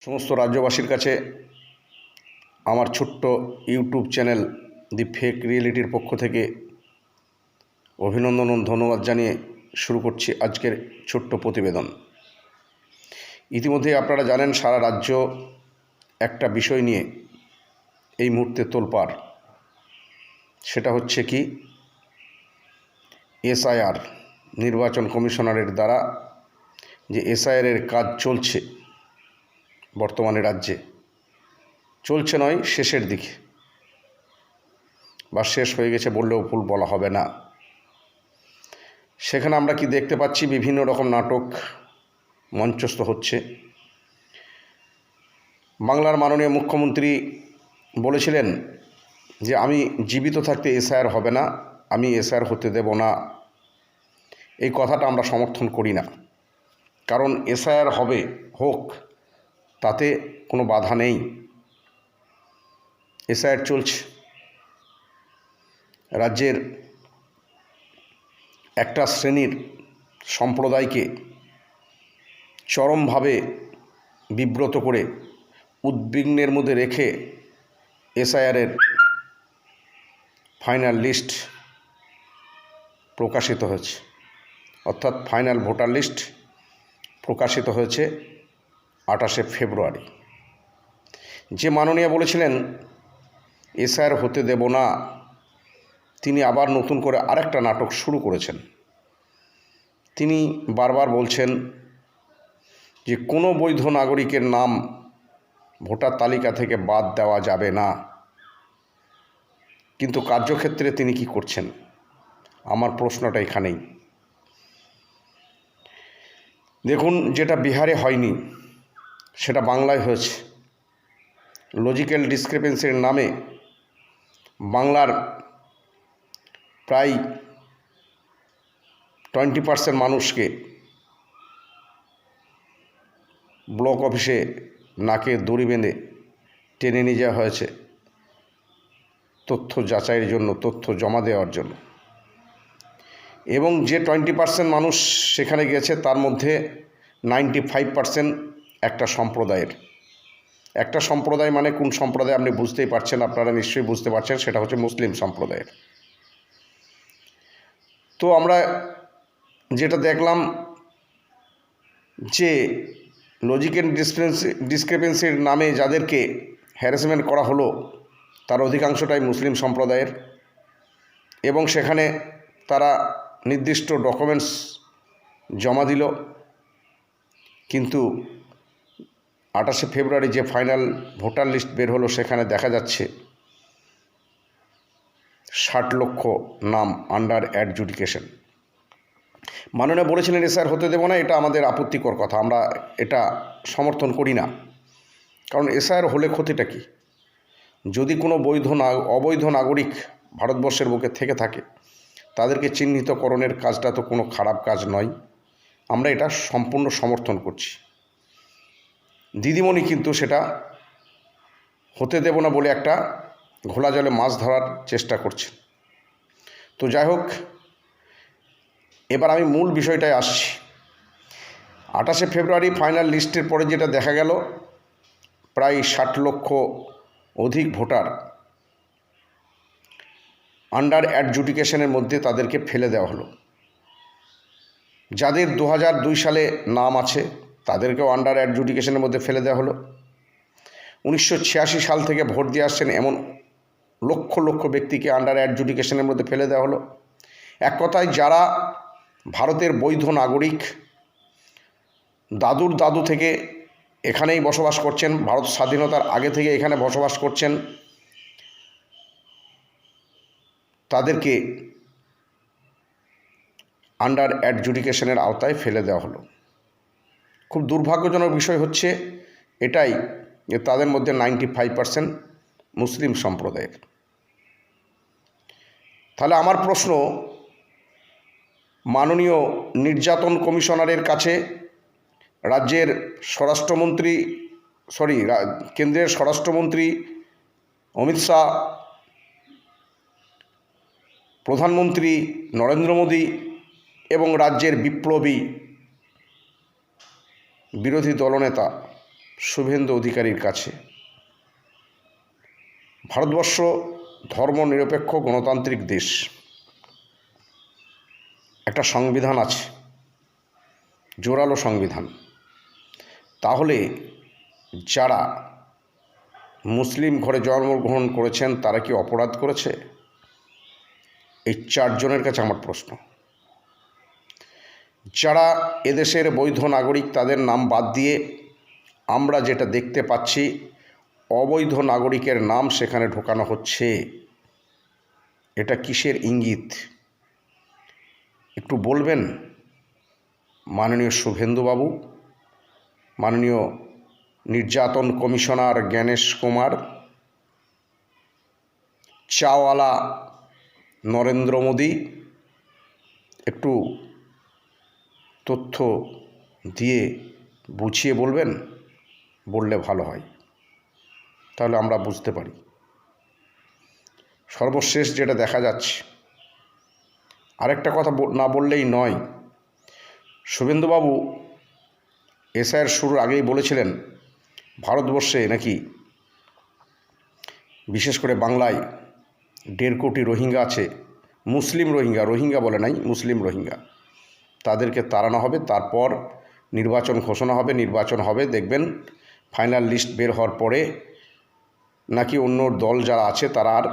সমস্ত রাজ্যবাসীর কাছে আমার ছোট্ট ইউটিউব চ্যানেল দি ফেক রিয়েলিটির পক্ষ থেকে অভিনন্দন ও ধন্যবাদ জানিয়ে শুরু করছি আজকের ছোট্ট প্রতিবেদন। ইতিমধ্যে আপনারা জানেন সারা রাজ্য একটা বিষয় নিয়ে এই মুহূর্তে তোলপাড়। সেটা হচ্ছে কি, এসআইআর নির্বাচন কমিশনারের দ্বারা যে এসআইআরের কাজ চলছে বর্তমানে রাজ্যে, চলছে নয়, শেষের দিকে বা শেষ হয়ে গেছে বললেও ভুল বলা হবে না। সেখানে আমরা কি দেখতে পাচ্ছি, বিভিন্ন রকম নাটক মঞ্চস্থ হচ্ছে। বাংলার মাননীয় মুখ্যমন্ত্রী বলেছিলেন যে আমি জীবিত থাকতে এসআইআর হবে না, আমি এসআইআর হতে দেব না। এই কথাটা আমরা সমর্থন করি না, কারণ এসআইআর হোক, তাতে কোনো বাধা নেই। এসআইআর চলছে, রাজ্যের একটা শ্রেণীর সম্প্রদায়কে চরমভাবে বিব্রত করে উদ্বিগ্নের মধ্যে রেখে এসআইআরের ফাইনাল লিস্ট প্রকাশিত হয়েছে, অর্থাৎ ফাইনাল ভোটার লিস্ট প্রকাশিত হয়েছে 28শে ফেব্রুয়ারি। যে মাননীয় বলেছিলেন এসআইআর হতে দেব না, তিনি আবার নতুন করে আরেকটা নাটক শুরু করেছেন। তিনি বারবার বলছেন যে কোনো বৈধ নাগরিকের নাম ভোটার তালিকা থেকে বাদ দেওয়া যাবে না, কিন্তু কার্যক্ষেত্রে তিনি কি করছেন? আমার প্রশ্নটা এখানেই। দেখুন, যেটা বিহারে হয়নি সেটা বাংলায় হয়েছে। লজিক্যাল ডিসক্রিপেন্সির নামে বাংলার প্রায় 20% মানুষকে ব্লক অফিসে নাকে দড়ি বেঁধে টেনে নিয়ে যাওয়া হয়েছে তথ্য যাচাইয়ের জন্য, তথ্য জমা দেওয়ার জন্য। এবং যে 20% মানুষ সেখানে গেছে তার মধ্যে 95% একটা সম্প্রদায়ের। একটা সম্প্রদায় মানে কোন সম্প্রদায় আপনি বুঝতেই পারছেন, আপনারা নিশ্চয়ই বুঝতে পারছেন, সেটা হচ্ছে মুসলিম সম্প্রদায়ের। তো আমরা যেটা দেখলাম যে লজিক্যাল ডিসক্রিপেন্সির নামে যাদেরকে হ্যারাসমেন্ট করা হলো তার অধিকাংশটাই মুসলিম সম্প্রদায়ের, এবং সেখানে তারা নির্দিষ্ট ডকুমেন্টস জমা দিল। কিন্তু 28শে ফেব্রুয়ারি যে ফাইনাল ভোটার লিস্ট বের হলো সেখানে দেখা যাচ্ছে 60 লক্ষ নাম আন্ডার অ্যাডজুডিকেশন। মাননীয় বলেছিলেন এসআইআর হতে দেব না, এটা আমাদের আপত্তিকর কথা, আমরা এটা সমর্থন করি না। কারণ এসআইআর হলে ক্ষতিটা কি? যদি কোনো অবৈধ নাগরিক ভারতবর্ষের বুকে থেকে থাকে, তাদেরকে চিহ্নিতকরণের কাজটা তো কোনো খারাপ কাজ নয়, আমরা এটা সম্পূর্ণ সমর্থন করছি। দিদিমণি কিন্তু সেটা হতে দেব না বলে একটা ঘোলা জলে মাছ ধরার চেষ্টা করছে। তো যাই হোক, এবার আমি মূল বিষয়টায় আসছি। 28শে ফেব্রুয়ারি ফাইনাল লিস্টের পরে যেটা দেখা গেল, প্রায় 60 লক্ষ অধিক ভোটার আন্ডার অ্যাডজুডিকেশনের মধ্যে তাদেরকে ফেলে দেওয়া হলো। যাদের 2002 সালে নাম আছে তাদেরকেও আন্ডার অ্যাডজুডিকেশনের মধ্যে ফেলে দেওয়া হলো। 1986 সাল থেকে ভোট দিয়ে আসছেন এমন লক্ষ লক্ষ ব্যক্তিকে আন্ডার অ্যাডজুডিকেশনের মধ্যে ফেলে দেওয়া হলো। এক কথায় যারা ভারতের বৈধ নাগরিক, দাদুর দাদু থেকে এখানেই বসবাস করছেন, ভারত স্বাধীনতার আগে থেকে এখানে বসবাস করছেন, তাদেরকে আন্ডার অ্যাডজুডিকেশনের আওতায় ফেলে দেওয়া হলো। খুব দুর্ভাগ্যজনক বিষয় হচ্ছে এটাই যে তাদের মধ্যে 95% মুসলিম সম্প্রদায়ের। তাহলে আমার প্রশ্ন মাননীয় নির্যাতন কমিশনারের কাছে, রাজ্যের কেন্দ্রের স্বরাষ্ট্রমন্ত্রী অমিত শাহ, প্রধানমন্ত্রী নরেন্দ্র মোদী এবং রাজ্যের বিপ্লবী বিরোধী দলনেতা শুভেন্দু অধিকারীর কাছে। ভারতবর্ষ ধর্মনিরপেক্ষ গণতান্ত্রিক দেশ, একটা সংবিধান আছে, জোরালো সংবিধান। তাহলে যারা মুসলিম ঘরে জন্মগ্রহণ করেছেন তারা কি অপরাধ করেছে? এই 4 জনের কাছে আমার প্রশ্ন। যারা এদেশের বৈধ নাগরিক তাদের নাম বাদ দিয়ে আমরা যেটা দেখতে পাচ্ছি অবৈধ নাগরিকের নাম সেখানে ঢোকানো হচ্ছে, এটা কিসের ইঙ্গিত একটু বলবেন মাননীয় শুভেন্দুবাবু, মাননীয় নির্যাতন কমিশনার জ্ঞানেশ কুমার, চাওয়ালা নরেন্দ্র মোদী, একটু তথ্য দিয়ে বুঝিয়ে বলবেন? বললে ভালো হয়, তাহলে আমরা বুঝতে পারি। সর্বশেষ যেটা দেখা যাচ্ছে, আরেকটা কথা না বললেই নয়, শুভেন্দুবাবু এসআইয়ের শুরুর আগেই বলেছিলেন ভারতবর্ষে নাকি বিশেষ করে বাংলায় 1.5 কোটি রোহিঙ্গা আছে, মুসলিম রোহিঙ্গা, রোহিঙ্গা বলে নাই, মুসলিম রোহিঙ্গা, তাদেরকে তাড়ানো হবে, তারপর নির্বাচন ঘোষণা হবে, নির্বাচন হবে, দেখবেন ফাইনাল লিস্ট বের হওয়ার পরে নাকি অন্য দল যারা আছে তারা আর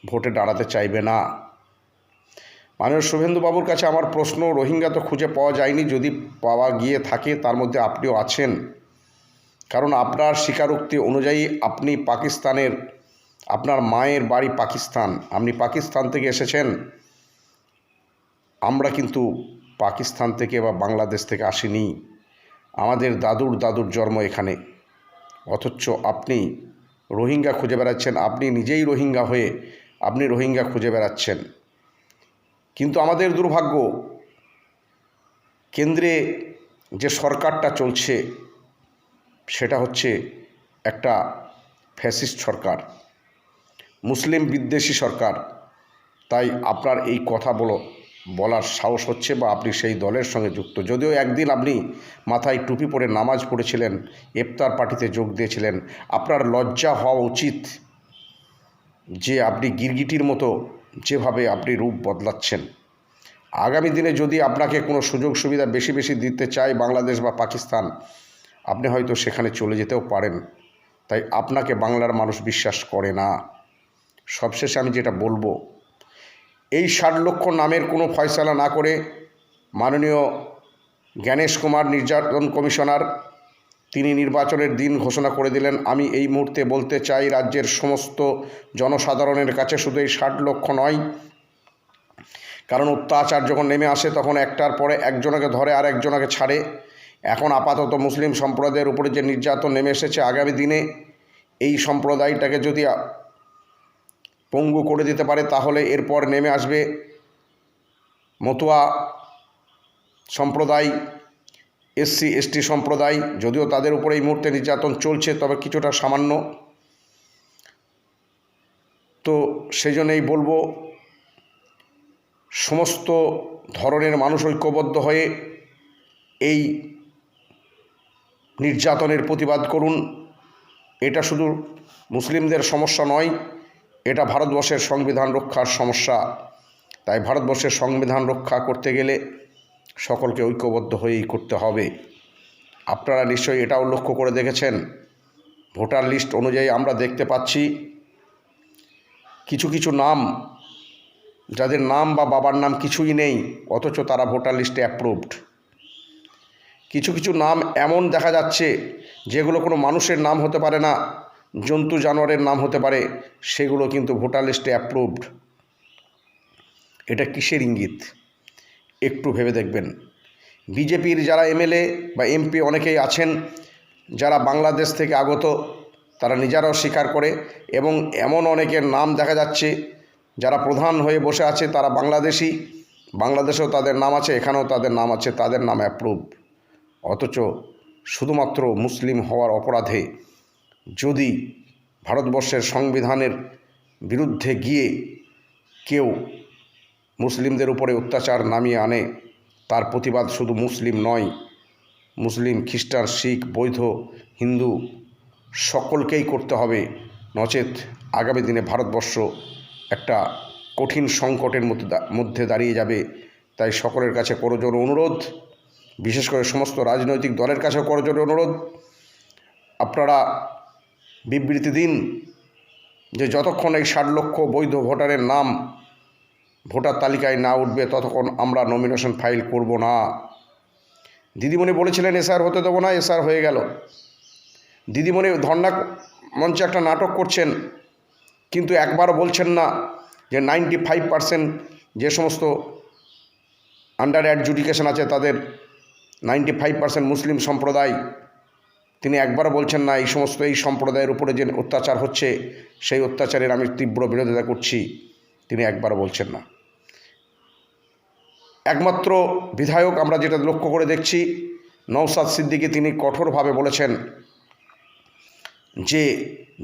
ভোটে দাঁড়াতে চাইবে না। মাননীয় শুভেন্দুবাবুর কাছে আমার প্রশ্ন, রোহিঙ্গা তো খুঁজে পাওয়া যায়নি, যদি পাওয়া গিয়ে থাকে তার মধ্যে আপনিও আছেন, কারণ আপনার স্বীকারোক্তি অনুযায়ী আপনি পাকিস্তানের, আপনার মায়ের বাড়ি পাকিস্তান, আপনি পাকিস্তান থেকে এসেছেন। আমরা কিন্তু পাকিস্তান থেকে বা বাংলাদেশ থেকে আসিনি, আমাদের দাদুর জন্ম এখানে, অথচ আপনি রোহিঙ্গা খুঁজে বেড়াচ্ছেন, আপনি নিজেই রোহিঙ্গা হয়ে আপনি রোহিঙ্গা খুঁজে বেড়াচ্ছেন। কিন্তু আমাদের দুর্ভাগ্য, কেন্দ্রে যে সরকারটা চলছে সেটা হচ্ছে একটা ফ্যাসিস্ট সরকার, মুসলিম বিদ্বেষী সরকার। তাই আপনার এই কথা বলার সাহস হচ্ছে, বা আপনি সেই দলের সঙ্গে যুক্ত, যদিও একদিন আপনি মাথায় টুপি পরে নামাজ পড়েছিলেন, ইফতার পার্টিতে যোগ দিয়েছিলেন। আপনার লজ্জা হওয়া উচিত যে আপনি গিরগিটির মতো যেভাবে আপনি রূপ বদলাচ্ছেন। আগামী দিনে যদি আপনাকে কোনো সুযোগ সুবিধা বেশি বেশি দিতে চায় বাংলাদেশ বা পাকিস্তান, আপনি হয়তো সেখানে চলে যেতেও পারেন। তাই আপনাকে বাংলার মানুষ বিশ্বাস করে না। সবশেষে আমি যেটা বলবো, এই 60 লক্ষ নামের কোনো ফয়সালা না করে মাননীয় জ্ঞানেশ কুমার নির্যাতন কমিশনার তিনি নির্বাচনের দিন ঘোষণা করে দিলেন। আমি এই মুহূর্তে বলতে চাই রাজ্যের সমস্ত জনসাধারণের কাছে, শুধু এই 60 লক্ষ নয়, কারণ অত্যাচার যখন নেমে আসে তখন একটার পরে একজনকে ধরে আর একজনকে ছাড়ে। এখন আপাতত মুসলিম সম্প্রদায়ের উপরে যে নির্যাতন নেমে এসেছে, আগামী দিনে এই সম্প্রদায়টাকে যদি পঙ্গু করে দিতে পারে তাহলে এরপর নেমে আসবে মতুয়া সম্প্রদায়, SC ST সম্প্রদায়, যদিও তাদের উপরে এই মুহূর্তে নির্যাতন চলছে, তবে কিছুটা সামান্য। তো সেই জন্যই বলবো সমস্ত ধরনের মানুষ ঐক্যবদ্ধ হয়ে এই নির্যাতনের প্রতিবাদ করুন। এটা শুধু মুসলিমদের সমস্যা নয়, এটা ভারতবর্ষের সংবিধান রক্ষার সমস্যা। তাই ভারতবর্ষের সংবিধান রক্ষা করতে গেলে সকলকে ঐক্যবদ্ধ হয়েই করতে হবে। আপনারা নিশ্চয়ই এটাও লক্ষ্য করে দেখেছেন, ভোটার লিস্ট অনুযায়ী আমরা দেখতে পাচ্ছি কিছু কিছু নাম, যাদের নাম বা বাবার নাম কিছুই নেই, অথচ তারা ভোটার লিস্টে অ্যাপ্রুভড। কিছু কিছু নাম এমন দেখা যাচ্ছে যেগুলো কোনো মানুষের নাম হতে পারে না, জন্তু জানোয়ারের নাম হতে পারে, সেগুলো কিন্তু ভোটার লিস্টে অ্যাপ্রুভড। এটা কিসের ইঙ্গিত একটু ভেবে দেখবেন। বিজেপির যারা MLA বা MP অনেকেই আছেন যারা বাংলাদেশ থেকে আগত, তারা নিজেরাও স্বীকার করে, এবং এমন অনেকের নাম দেখা যাচ্ছে যারা প্রধান হয়ে বসে আছে তারা বাংলাদেশি, বাংলাদেশেও তাদের নাম আছে, এখানেও তাদের নাম আছে, তাদের নাম অ্যাপ্রুভ। অথচ শুধুমাত্র মুসলিম হওয়ার অপরাধে যদি ভারতবর্ষের সংবিধানের বিরুদ্ধে গিয়ে কেউ মুসলিমদের উপরে অত্যাচার নামিয়ে আনে, তার প্রতিবাদ শুধু মুসলিম নয়, মুসলিম, খ্রিস্টান, শিখ, বৌদ্ধ, হিন্দু সকলকেই করতে হবে, নচেত আগামী দিনে ভারতবর্ষ একটা কঠিন সংকটের মধ্যে দাঁড়িয়ে যাবে। তাই সকলের কাছে করজোড়ে অনুরোধ, বিশেষ করে সমস্ত রাজনৈতিক দলের কাছেও করজোড়ে অনুরোধ, আপনারা বিবৃতি দিন যে যতক্ষণ এই 60 লক্ষ বৈধ ভোটারের নাম ভোটার তালিকায় না উঠবে ততক্ষণ আমরা নমিনেশন ফাইল করব না। দিদিমণি বলেছিলেন এসআর হতে দেবো না, এসআর হয়ে গেল। দিদিমণি ধর্ণা মঞ্চে একটা নাটক করছেন, কিন্তু একবারও বলছেন না যে 95% যে সমস্ত আন্ডার অ্যাডজুডিকেশন আছে তাদের 95% মুসলিম সম্প্রদায়। তিনি একবারও বলছেন না এই সম্প্রদায়ের উপরে যে অত্যাচার হচ্ছে সেই অত্যাচারের আমি তীব্র বিরোধিতা করছি, তিনি একবারও বলছেন না। একমাত্র বিধায়ক আমরা যেটা লক্ষ্য করে দেখছি, নওশাদ সিদ্দিকী, তিনি কঠোরভাবে বলেছেন যে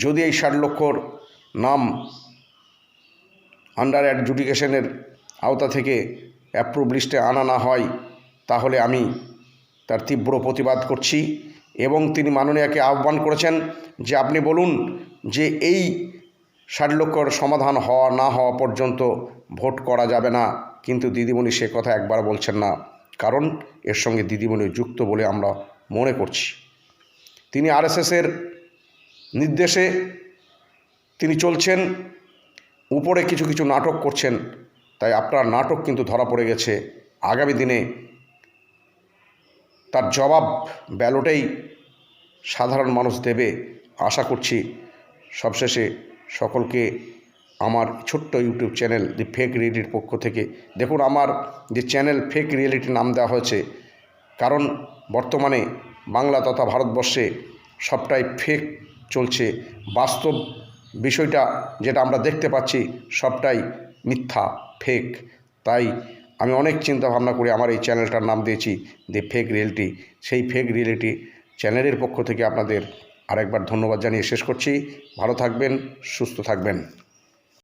যদি এই 60 লক্ষর নাম আন্ডার অ্যাডজুডিকেশনের আওতা থেকে অ্যাপ্রুভ লিস্টে আনা না হয় তাহলে আমি তার তীব্র প্রতিবাদ করছি। এবং তিনি মাননীয়াকে আহ্বান করেছেন যে আপনি বলুন যে এই 60 লক্ষর সমাধান হওয়া না হওয়া পর্যন্ত ভোট করা যাবে না, কিন্তু দিদিমণি সে কথা একবার বলছেন না, কারণ এর সঙ্গে দিদিমণি যুক্ত বলে আমরা মনে করছি। তিনি আরএসএসের নির্দেশে তিনি চলছেন, উপরে কিছু কিছু নাটক করছেন, তাই আপনার নাটক কিন্তু ধরা পড়ে গেছে। আগামী দিনে তার জবাব ব্যালটেই সাধারণ মানুষ দেবে আশা করছি। সবশেষে সকলকে আমার ছোট্ট ইউটিউব চ্যানেল দি ফেক রিয়েলিটির পক্ষ থেকে, দেখুন আমার যে চ্যানেল ফেক রিয়েলিটি নাম দেওয়া হয়েছে, কারণ বর্তমানে বাংলা তথা ভারতবর্ষে সবটাই ফেক চলছে। বাস্তব বিষয়টা যেটা আমরা দেখতে পাচ্ছি সবটাই মিথ্যা, ফেক। তাই আমি অনেক চিন্তা ভাবনা করে আমার এই চ্যানেলটার নাম দিয়েছি দি ফেক রিয়েলিটি। সেই ফেক রিয়েলিটি চ্যানেলের পক্ষ থেকে আপনাদের আরেকবার ধন্যবাদ জানিয়ে শেষ করছি। ভালো থাকবেন, সুস্থ থাকবেন।